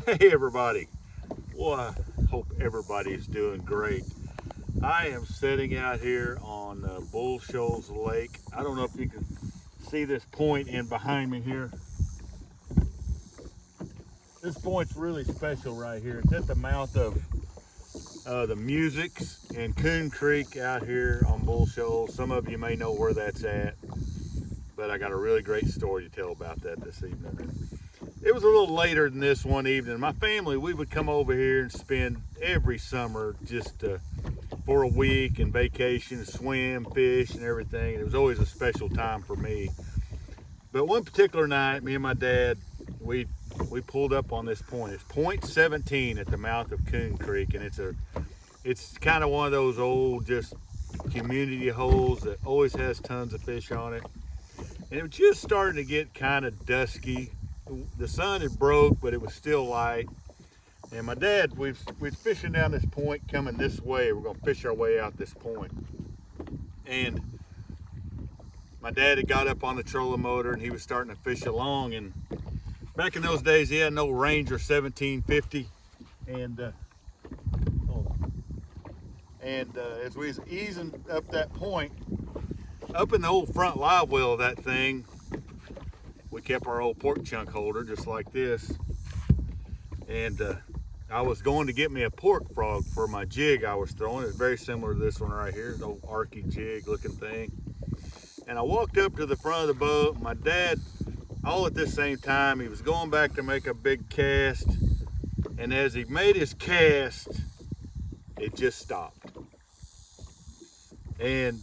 Hey everybody, well I hope everybody's doing great. I am sitting out here on Bull Shoals Lake. I don't know if you can see this point in behind me here. This point's really special right here. It's at the mouth of the Musics and Coon Creek out here on Bull Shoals. Some of you may know where that's at, but I got a really great story to tell about that this evening. It was a little later than this one evening. My family, we would come over here and spend every summer just for a week and vacation, swim, fish, and everything. It was always a special time for me. But one particular night, me and my dad, we pulled up on this point. It's point 17 at the mouth of Coon Creek, and it's kind of one of those old just community holes that always has tons of fish on it. And it was just starting to get kind of dusky. The sun had broke, but it was still light. And my dad, we're fishing down this point coming this way. We're gonna fish our way out this point. And my dad had got up on the trolling motor and he was starting to fish along. And back in those days, he had no Ranger 1750. And as we was easing up that point, up in the old front live well of that thing, we kept our old pork chunk holder just like this. And I was going to get me a pork frog for my jig I was throwing. It's very similar to this one right here, the old Arkie jig looking thing. And I walked up to the front of the boat. My dad, all at the same time, he was going back to make a big cast. And as he made his cast, it just stopped. And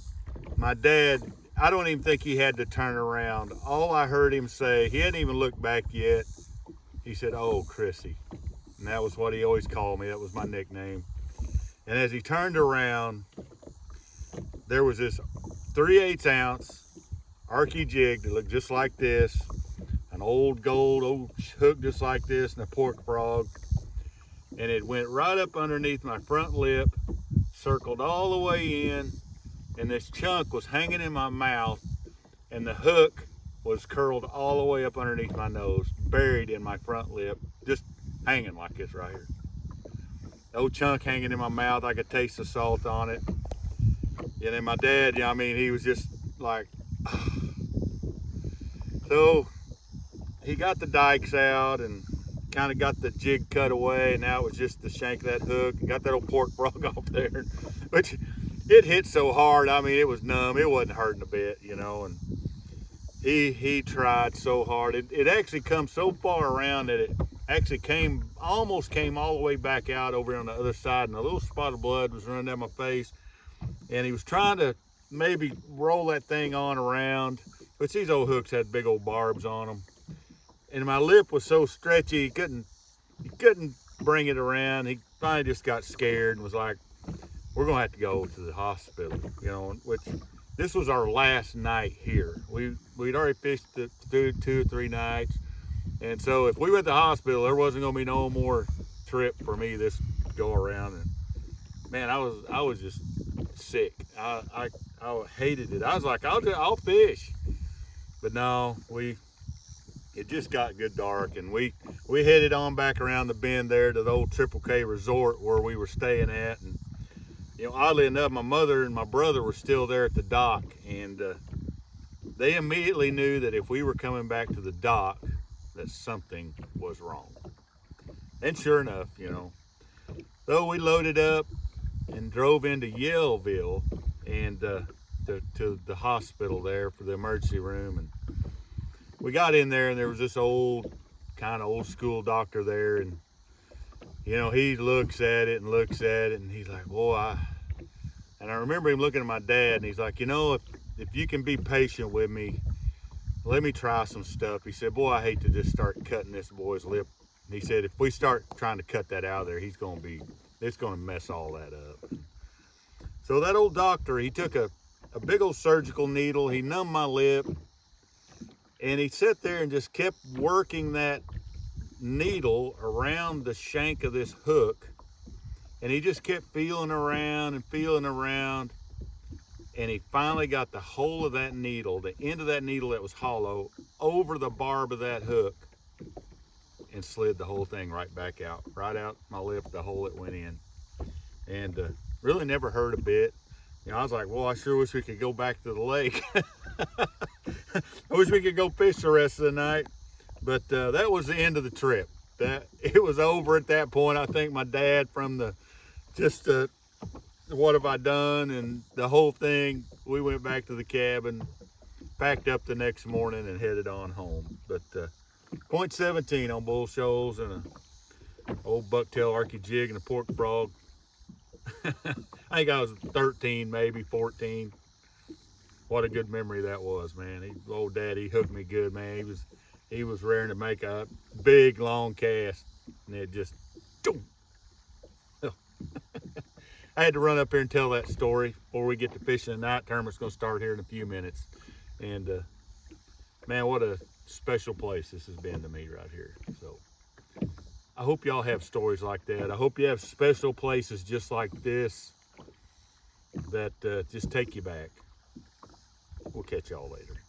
my dad, I don't even think he had to turn around. All I heard him say, he hadn't even looked back yet. He said, "Oh, Chrissy." And that was what he always called me. That was my nickname. And as he turned around, there was this 3/8 ounce Arkie jig that looked just like this, an old gold old hook just like this, and a pork frog. And it went right up underneath my front lip, circled all the way in, and this chunk was hanging in my mouth, and the hook was curled all the way up underneath my nose, buried in my front lip, just hanging like this right here. The old chunk hanging in my mouth. I could taste the salt on it. And then my dad, he was just like, so he got the dikes out and kind of got the jig cut away. And now it was just the shank of that hook and got that old pork frog off there, which it hit so hard. It was numb. It wasn't hurting a bit, and he tried so hard. It actually come so far around that it actually almost came all the way back out over on the other side, and a little spot of blood was running down my face. And he was trying to maybe roll that thing on around, but these old hooks had big old barbs on them. And my lip was so stretchy, he couldn't bring it around. He finally just got scared and was like, "We're gonna have to go to the hospital," which this was our last night here. We'd already fished through 2 or 3 nights. And so if we went to the hospital, there wasn't gonna be no more trip for me this go around. And man, I was just sick. I hated it. I was like, I'll fish. But no, it just got good dark, and we headed on back around the bend there to the old Triple K resort where we were staying at. And oddly enough, my mother and my brother were still there at the dock, and they immediately knew that if we were coming back to the dock, that something was wrong. And sure enough, so we loaded up and drove into Yellville and to the hospital there for the emergency room. And we got in there, and there was this kind of old school doctor there, and he looks at it, and he's like, "Boy," and I remember him looking at my dad, and he's like, if you can be patient with me, let me try some stuff." He said, "Boy, I hate to just start cutting this boy's lip." And he said, "If we start trying to cut that out of there, it's going to mess all that up." So that old doctor, he took a big old surgical needle, he numbed my lip, and he sat there and just kept working that needle around the shank of this hook. And he just kept feeling around and feeling around. And he finally got the whole of that needle, the end of that needle that was hollow, over the barb of that hook. and slid the whole thing right back out, right out my lip, the hole it went in. And really never hurt a bit. You know, I was like, well, I sure wish we could go back to the lake. I wish we could go fish the rest of the night. But that was the end of the trip. It was over at that point. I think my dad, from the what have I done and the whole thing, we went back to the cabin, packed up the next morning and headed on home. But .17 on Bull Shoals and a old bucktail Arkie jig and a pork frog. I think I was 13, maybe 14. What a good memory that was, man. Old Daddy hooked me good, man. He was raring to make a big, long cast, and it just, I had to run up here and tell that story before we get to fishing. The night tournament's going to start here in a few minutes. And, man, what a special place this has been to me right here. So I hope y'all have stories like that. I hope you have special places just like this that just take you back. We'll catch y'all later.